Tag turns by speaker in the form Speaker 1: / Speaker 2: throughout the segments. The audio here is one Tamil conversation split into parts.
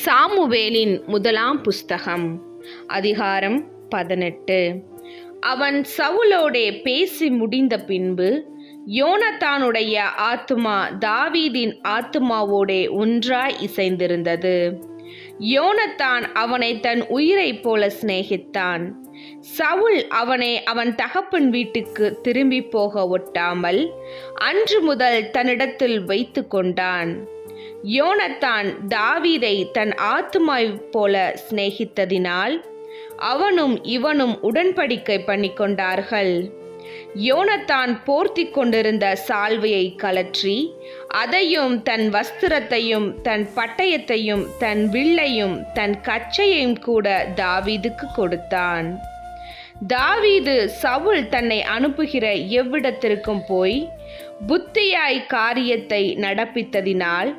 Speaker 1: சாமுவேலின் முதலாம் புஸ்தகம் அதிகாரம் 18. அவன் சவுலோடே பேசி முடிந்த பின்பு யோனத்தானுடைய ஆத்துமா தாவீதின் ஆத்துமாவோடே ஒன்றாய் இசைந்திருந்தது. யோனத்தான் அவனை தன் உயிரைப் போல சிநேகித்தான். சவுல் அவனை அவன் தகப்பன் வீட்டுக்கு திரும்பி போக ஒட்டாமல் அன்று முதல் தன்னிடத்தில் வைத்து கொண்டான். யோனத்தான் தாவீதை தன் ஆத்துமாவைப் போல சிநேகித்ததினால் அவனும் இவனும் உடன்படிக்கை பண்ணிக்கொண்டார்கள். யோனத்தான் போர்த்தி கொண்டிருந்த சால்வையை கலற்றி அதையும் தன் வஸ்திரத்தையும் தன் பட்டயத்தையும் தன் வில்லையும் தன் கச்சையையும் கூட தாவீதுக்கு கொடுத்தான். தாவீது சவுல் தன்னை அனுப்புகிற எவ்விடத்திற்கும் போய் புத்தியாய் காரியத்தை நடப்பித்ததினால்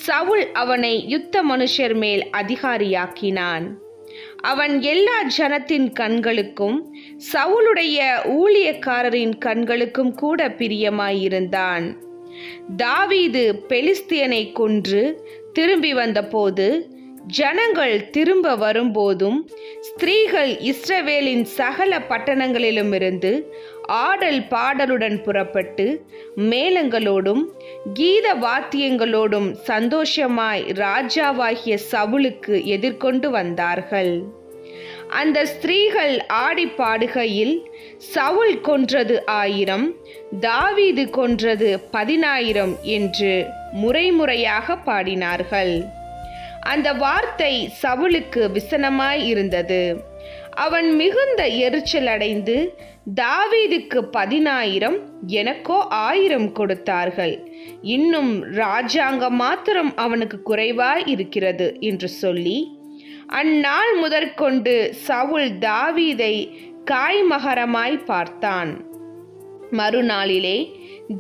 Speaker 1: சவுல் அவனை யுத்த மனுஷர் மேல் அதிகாரியாக்கினான். அவன் எல்லா ஜனத்தின் கண்களுக்கும் சவுலுடைய ஊழியக்காரரின் கண்களுக்கும் கூட பிரியமாயிருந்தான். தாவீது பெலிஸ்தியனை கொன்று திரும்பி வந்தபோது ஜனங்கள் திரும்ப வரும்போதும் ஸ்திரீகள் இஸ்ரவேலின் சகல பட்டணங்களிலுமிருந்து ஆடல் பாடலுடன் புறப்பட்டு மேளங்களோடும் கீத வாத்தியங்களோடும் சந்தோஷமாய் ராஜாவாகிய சவுலுக்கு எதிர்கொண்டு வந்தார்கள். அந்த ஸ்திரீகள் ஆடி பாடுகையில் சவுல் கொன்றது 1000, தாவீது கொன்றது 10,000 என்று முறைமுறையாக பாடினார்கள். அந்த வார்த்தை சவுலுக்கு விசனமாய் இருந்தது. அவன் மிகுந்த எரிச்சல் அடைந்து, தாவீதுக்கு 10,000 எனக்கோ 1000 கொடுத்தார்கள், இன்னும் ராஜாங்கம் மாத்திரம் அவனுக்கு குறைவாய் இருக்கிறது என்று சொல்லி அந்நாள் முதற்கொண்டு சவுல் தாவீதை காய்மகரமாய் பார்த்தான். மறுநாளிலே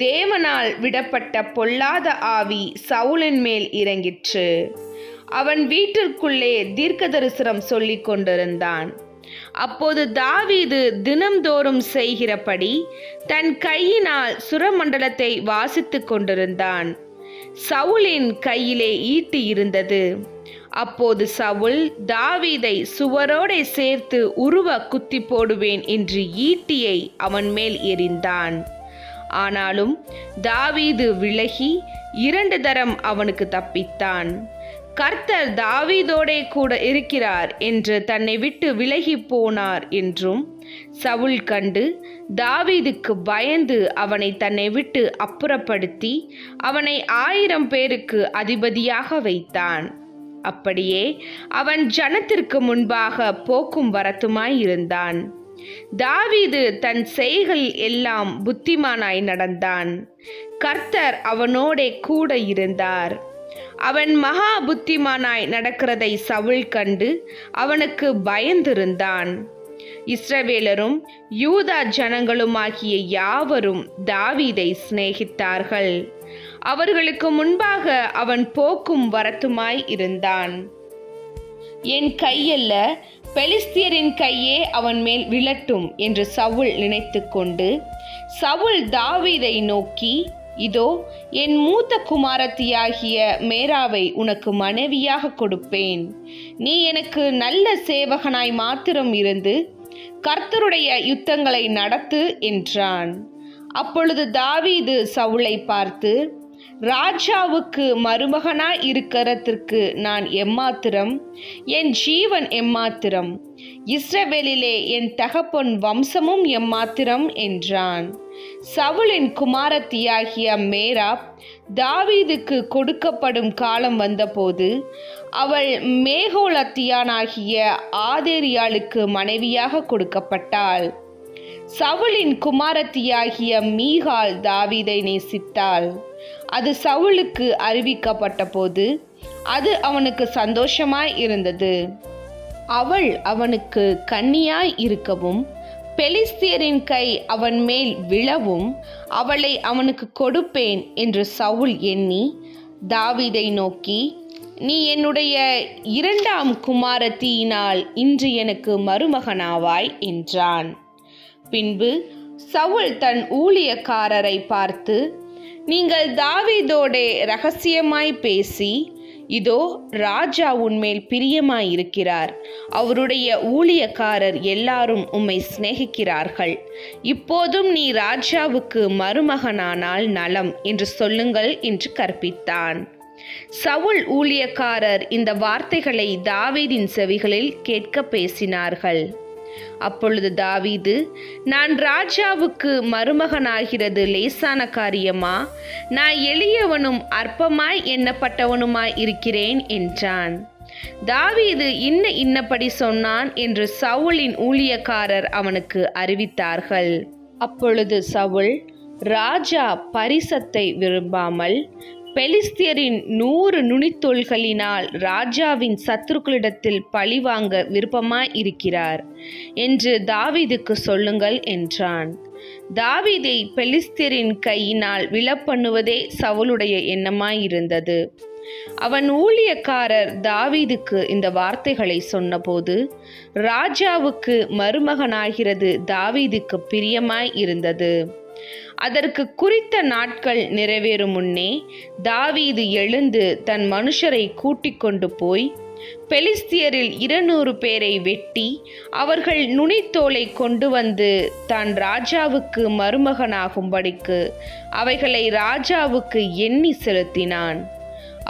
Speaker 1: தேவனால் விடப்பட்ட பொல்லாத ஆவி சவுலின் மேல் இறங்கிற்று. அவன் வீட்டிற்குள்ளே தீர்க்க தரிசனம் சொல்லிக் கொண்டிருந்தான். அப்போது தாவீது தினம்தோறும் செய்கிறபடி தன் கையினால் சுரமண்டலத்தை வாசித்துக் கொண்டிருந்தான். சவுலின் கையிலே ஈட்டி இருந்தது. அப்போது சவுல் தாவீதை சுவரோடே சேர்த்து உருவ குத்தி போடுவேன் என்று ஈட்டியை அவன் மேல் எறிந்தான். ஆனாலும் தாவீது விலகி 2 தரம் அவனுக்கு தப்பித்தான். கர்த்தர் தாவீதோடே கூட இருக்கிறார் என்று தன்னை விட்டு விலகி போனார் என்றும் சவுல் கண்டு தாவீதுக்கு பயந்து அவனை தன்னை விட்டு அப்புறப்படுத்தி அவனை 1000 பேருக்கு அதிபதியாக வைத்தான். அப்படியே அவன் ஜனத்திற்கு முன்பாக போக்கும் வரத்துமாய் இருந்தான். தாவீது தன் செய்கள் எல்லாம் புத்திமானாய் நடந்தான். கர்த்தர் அவனோடே கூட இருந்தார். அவன் மகா புத்திமானாய் நடக்கிறதை சவுல் கண்டு அவனுக்கு பயந்திருந்தான். இஸ்ரவேலரும் யூதா ஜனங்களுமாகிய யாவரும் தாவீதை சிநேகித்தார்கள். அவர்களுக்கு முன்பாக அவன் போக்கும் வரத்துமாய் இருந்தான். என் கையல்ல, பெலிஸ்தியரின் கையே அவன் மேல் விழட்டும் என்று சவுல் நினைத்து கொண்டு சவுல் தாவீதை நோக்கி, இதோ என் மூத்த குமாரத்தியாகிய மேராவை உனக்கு மனைவியாக கொடுப்பேன். நீ எனக்கு நல்ல சேவகனாய் மாத்திரம் இருந்து கர்த்தருடைய யுத்தங்களை நடத்து என்றான். அப்பொழுது தாவீது சவுலை பார்த்து, ராஜாவுக்கு மருமகனாய் இருக்கிறதற்கு நான் எம்மாத்திரம், என் ஜீவன் எம்மாத்திரம், இஸ்ரவேலிலே என் தகப்பன் வம்சமும் எம்மாத்திரம் என்றான். சவுலின் குமாரத்தியாகிய மேராப் தாவீதுக்கு கொடுக்கப்படும் காலம் வந்தபோது அவள் மேகோலத்தியானாகிய ஆதேரியாளுக்கு மனைவியாக கொடுக்கப்பட்டாள். சவுலின் குமாரத்தியாகிய மீகாள் தாவீதை நேசித்தாள். அது சவுலுக்கு அறிவிக்கப்பட்ட போது அது அவனுக்கு சந்தோஷமாய் இருந்தது. அவள் அவனுக்கு கன்னியாய் இருக்கவும் பெலிஸ்தியரின் கை அவன் மேல் விழவும் அவளை அவனுக்கு கொடுப்பேன் என்று சவுல் எண்ணி தாவீதை நோக்கி, நீ என்னுடைய 2ஆம் குமாரத்தியினால் இன்று எனக்கு மருமகனாவாய் என்றான். பின்பு சவுல் தன் ஊழியக்காரரை பார்த்து, நீங்கள் தாவீதோடே இரகசியமாய் பேசி இதோ ராஜா உன்மேல் பிரியமாயிருக்கிறார், அவருடைய ஊழியக்காரர் எல்லாரும் உம்மை சிநேகிக்கிறார்கள். இப்போதும் நீ ராஜாவுக்கு மருமகனானால் நலம் என்று சொல்லுங்கள் என்று கற்பித்தான். சவுல் ஊழியக்காரர் இந்த வார்த்தைகளை தாவீதின் செவிகளில் கேட்க பேசினார்கள். அப்பொழுது தாவீது, நான் ராஜாவுக்கு மருமகனாகிறது லேசான காரியமா? நான் எளியவனும் அற்பமாய் எண்ணப்பட்டவனுமாய் இருக்கிறேன் என்றான். தாவீது இன்னபடி சொன்னான் என்று சவுலின் ஊழியக்காரர் அவனுக்கு அறிவித்தார்கள். அப்பொழுது சவுல், ராஜா பரிசத்தை விரும்பாமல் பெலிஸ்தியரின் 100 நுனித்தோள்களினால் ராஜாவின் சத்துருக்களிடத்தில் பழிவாங்க விருப்பமாய் இருக்கிறார் என்று தாவீதுக்கு சொல்லுங்கள் என்றான். தாவீதை பெலிஸ்தியரின் கையினால் விழப்பண்ணுவதே சவுலுடைய எண்ணமாயிருந்தது. அவன் ஊழியக்காரர் தாவீதுக்கு இந்த வார்த்தைகளை சொன்னபோது ராஜாவுக்கு மருமகனாகிறது தாவீதுக்கு பிரியமாய் இருந்தது. அதற்கு குறித்த நாட்கள் நிறைவேறும் முன்னே தாவீது எழுந்து தன் மனுஷரை கூட்டிக் கொண்டு போய் பெலிஸ்தியரில் 200 பேரை வெட்டி அவர்கள் நுனித்தோலை கொண்டு வந்து தான் ராஜாவுக்கு மருமகனாகும்படிக்கு அவைகளை ராஜாவுக்கு எண்ணி செலுத்தினான்.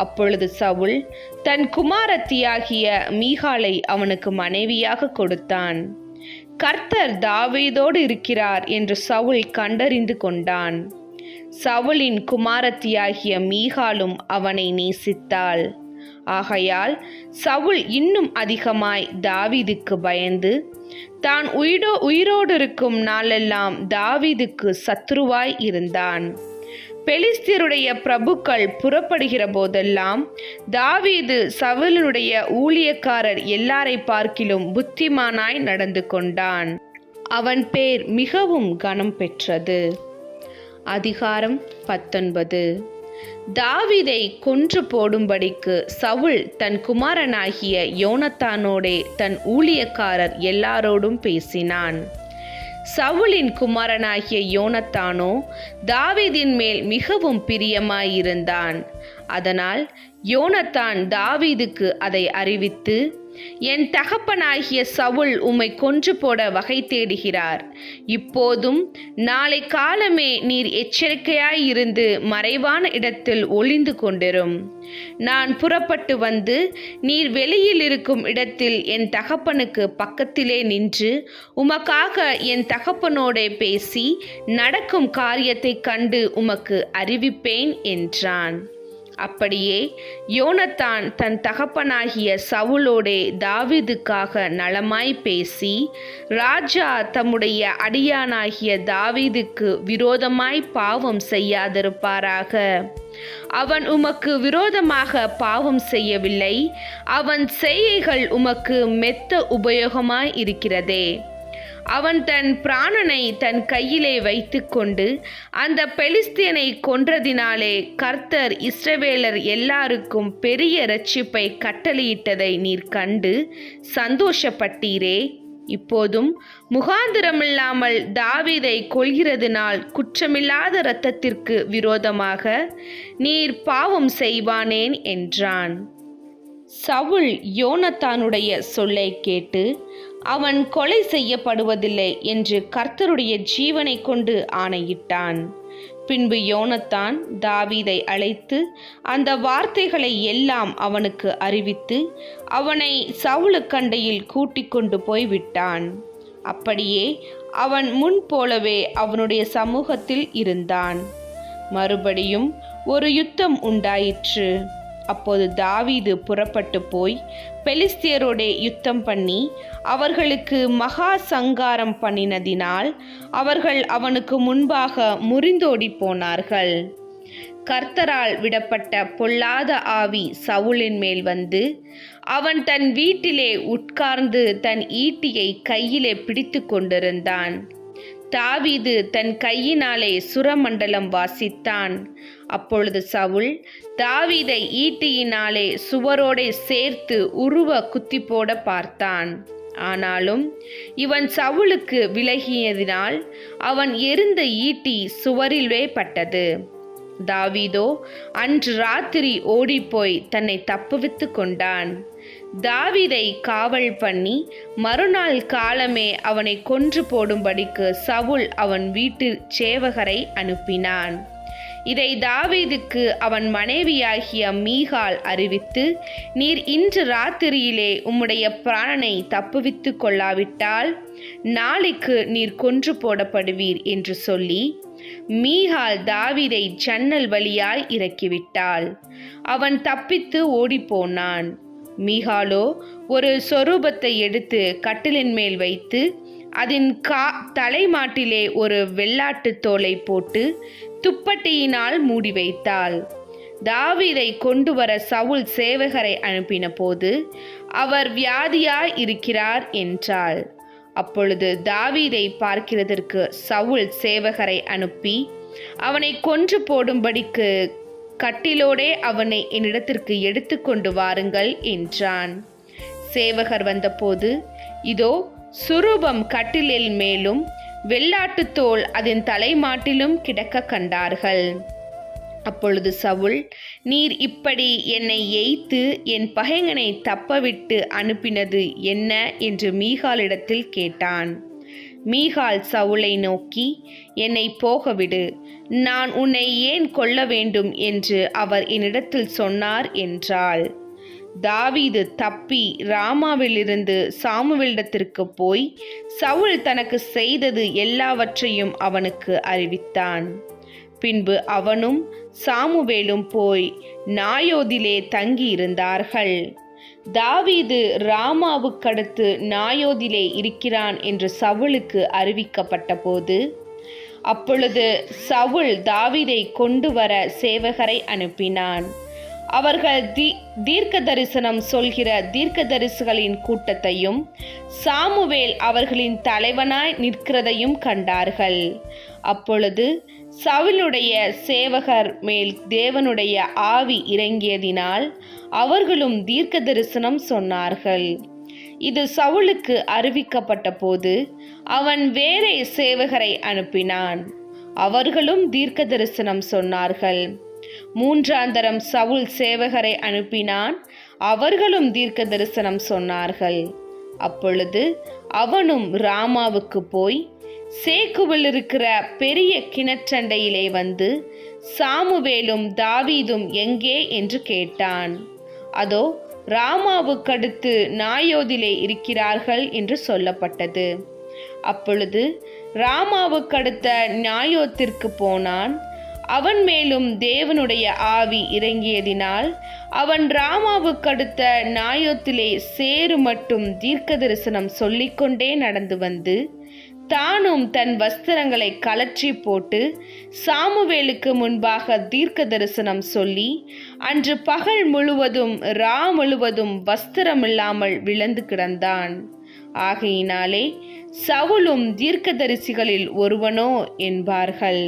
Speaker 1: அப்பொழுது சவுல் தன் குமாரத்தியாகிய மீகாளை அவனுக்கு மனைவியாக கொடுத்தான். கர்த்தர் தாவீதோடு இருக்கிறார் என்று சவுல் கண்டறிந்து கொண்டான். சவுலின் குமாரத்தியாகிய மீகாளும் அவனை நேசித்தாள். ஆகையால் சவுல் இன்னும் அதிகமாய் தாவீதுக்கு பயந்து தான் உயிரோடு இருக்கும் நாளெல்லாம் தாவீதுக்கு சத்துருவாய் இருந்தான். பெலிஸ்தியருடைய பிரபுக்கள் புறப்படுகிற போதெல்லாம் தாவீது சவுலினுடைய ஊழியக்காரர் எல்லாரை பார்க்கிலும் புத்திமானாய் நடந்து கொண்டான். அவன் பேர் மிகவும் கனம் பெற்றது. அதிகாரம் 19. தாவீதை கொன்று போடும்படிக்கு சவுல் தன் குமாரனாகிய யோனத்தானோடே தன் ஊழியக்காரர் எல்லாரோடும் பேசினான். சவுலின் குமாரனாகிய யோனத்தானோ தாவீதின் மேல் மிகவும் பிரியமாயிருந்தான். அதனால் யோனத்தான் தாவீதுக்கு அதை அறிவித்து, என் தகப்பனாகிய சவுல் உம்மை கொன்று போட வகை தேடுகிறார். இப்போதும் நாளை காலமே நீர் எச்சரிக்கையாயிருந்து மறைவான இடத்தில் ஒளிந்து கொண்டிரும். நான் புறப்பட்டு வந்து நீர் வெளியில் இருக்கும் இடத்தில் என் தகப்பனுக்கு பக்கத்திலே நின்று உமக்காக என் தகப்பனோடே பேசி நடக்கும் காரியத்தை கண்டு உமக்கு அறிவிப்பேன் என்றான். அப்படியே யோனத்தான் தன் தகப்பனாகிய சவுலோடே தாவீதுக்காக நலமாய் பேசி, ராஜா தம்முடைய அடியானாகிய தாவீதுக்கு விரோதமாய் பாவம் செய்யாதிருப்பாராக. அவன் உமக்கு விரோதமாக பாவம் செய்யவில்லை, அவன் செய்கைகள் உமக்கு மெத்த உபயோகமாய் இருக்கிறதே. அவன் தன் பிராணனை தன் கையிலே வைத்து கொண்டு அந்த பெலிஸ்தியனை கொன்றதினாலே கர்த்தர் இஸ்ரவேலர் எல்லாருக்கும் பெரிய இரட்சிப்பை கட்டளையிட்டதை நீர் கண்டு சந்தோஷப்பட்டீரே. இப்போதும் முகாந்திரமில்லாமல் தாவீதை கொல்கிறதினால் குற்றமில்லாத இரத்தத்திற்கு விரோதமாக நீர் பாவம் செய்வானேன் என்றான். சவுல் யோனத்தானுடைய சொல்லை கேட்டு அவன் கொலை செய்யப்படுவதில்லை என்று கர்த்தருடைய ஜீவனை கொண்டு ஆணையிட்டான். பின்பு யோனத்தான் தாவீதை அழைத்து அந்த வார்த்தைகளை எல்லாம் அவனுக்கு அறிவித்து அவனை சவுலுக்கண்டையில் கூட்டிக் கொண்டு போய் விட்டான். அப்படியே அவன் முன் போலவே அவனுடைய சமூகத்தில் இருந்தான். மறுபடியும் ஒரு யுத்தம் உண்டாயிற்று. அப்போது தாவீது புறப்பட்டு போய் பெலிஸ்தியரோடே யுத்தம் பண்ணி அவர்களுக்கு மகா சங்காரம் பண்ணினதினால் அவர்கள் அவனுக்கு முன்பாக முறிந்தோடி போனார்கள். கர்த்தரால் விடப்பட்ட பொல்லாத ஆவி சவுலின் மேல் வந்து அவன் தன் வீட்டிலே உட்கார்ந்து தன் ஈட்டியை கையிலே பிடித்து கொண்டிருந்தான். தாவீது தன் கையினாலே சுரமண்டலம் வாசித்தான். அப்பொழுது சவுல் தாவீதை ஈட்டியினாலே சுவரோடே சேர்த்து உருவ குத்தி போட பார்த்தான். ஆனாலும் இவன் சவுலுக்கு விலகியதினால் அவன் எறிந்த ஈட்டி சுவரிலே பட்டது. தாவீதோ அன்று ராத்திரி ஓடிப்போய் தன்னை தப்புவித்து கொண்டான். தாவீதை காவல் பண்ணி மறுநாள் காலமே அவனை கொன்று போடும்படிக்கு சவுல் அவன் வீட்டு சேவகரை அனுப்பினான். இதை தாவீதுக்கு அவன் மனைவியாகிய மீகாள் அறிவித்து, நீர் இன்று ராத்திரியிலே உம்முடைய பிராணனை தப்புவித்து கொள்ளாவிட்டால் நாளைக்கு நீர் கொன்று போடப்படுவீர் என்று சொல்லி மீகாள் தாவீதை ஜன்னல் வழியாய் இறக்கிவிட்டாள். அவன் தப்பித்து ஓடிப்போனான். மீகாளோ ஒரு சொரூபத்தை எடுத்து கட்டிலின் மேல் வைத்து அதன் தலைமாட்டிலே ஒரு வெள்ளாட்டு தோலை போட்டு துப்பட்டியினால் மூடி வைத்தாள். தாவீதை கொண்டு வர சவுல் சேவகரை அனுப்பின போது அவர் வியாதியாய் இருக்கிறார் என்றாள். அப்பொழுது தாவீதை பார்க்கிறதற்கு சவுல் சேவகரை அனுப்பி அவனை கொன்று போடும்படிக்கு கட்டிலோடே அவனை என்னிடத்திற்கு எடுத்து கொண்டு வாருங்கள் என்றான். சேவகர் வந்தபோது இதோ சுரூபம் கட்டிலில் மேலும் வெள்ளாட்டுத்தோல் அதன் தலைமாட்டிலும் கிடக்க கண்டார்கள். அப்பொழுது சவுல், நீர் இப்படி என்னை எய்த்து என் பகைஞனை தப்பவிட்டு அனுப்பினது என்ன என்று மீகாளிடத்தில் கேட்டான். மீகாள் சவுலை நோக்கி, என்னை போகவிடு, நான் உன்னை ஏன் கொல்ல வேண்டும் என்று அவர் என்னிடத்தில் சொன்னார் என்றாள். தாவீது தப்பி ராமாவிலிருந்து சாமுவேலிடத்திற்கு போய் சவுல் தனக்கு செய்தது எல்லாவற்றையும் அவனுக்கு அறிவித்தான். பின்பு அவனும் சாமுவேலும் போய் நாயோதிலே தங்கியிருந்தார்கள். தாவீது ராமாவுக்கடுத்து நாயோதிலே இருக்கிறான் என்று சவுலுக்கு அறிவிக்கப்பட்ட போது, அப்பொழுது சவுல் தாவீதை கொண்டு வர சேவகரை அனுப்பினான். அவர்கள் தீர்க்க தரிசனம் சொல்கிற தீர்க்கதரிசிகளின் கூட்டத்தையும் சாமுவேல் அவர்களின் தலைவனாய் நிற்கிறதையும் கண்டார்கள். அப்பொழுது சவுலுடைய சேவகர் மேல் தேவனுடைய ஆவி இறங்கியதினால் அவர்களும் தீர்க்க தரிசனம் சொன்னார்கள். இது சவுலுக்கு அறிவிக்கப்பட்ட போது அவன் வேறே சேவகரை அனுப்பினான். அவர்களும் தீர்க்க தரிசனம் சொன்னார்கள். மூன்றாந்தரம் சவுல் சேவகரை அனுப்பினான். அவர்களும் தீர்க்க தரிசனம் சொன்னார்கள். அப்பொழுது அவனும் ராமாவுக்கு போய் சேக்குவில் இருக்கிற பெரிய கிணற்றண்டையிலே வந்து சாமுவேலும் தாவீதும் எங்கே என்று கேட்டான். அதோ ராமாவுக்கடுத்து நாயோதிலே இருக்கிறார்கள் என்று சொல்லப்பட்டது. அப்பொழுது ராமாவுக்கடுத்த நாயோத்திற்கு போனான். அவன் மேலும் தேவனுடைய ஆவி இறங்கியதினால் அவன் ராமாவுக்கடுத்த நாயோத்திலே சேரு மட்டும் தீர்க்க தரிசனம் சொல்லிக்கொண்டே நடந்து வந்து தானும் தன் வஸ்திரங்களை கலற்றி போட்டு சாமுவேலுக்கு முன்பாக தீர்க்க தரிசனம் சொல்லி அன்று பகல் முழுவதும் முழுவதும் வஸ்திரமில்லாமல் விழுந்து கிடந்தான். ஆகையினாலே சவுலும் தீர்க்கதரிசிகளில் ஒருவனோ என்பார்கள்.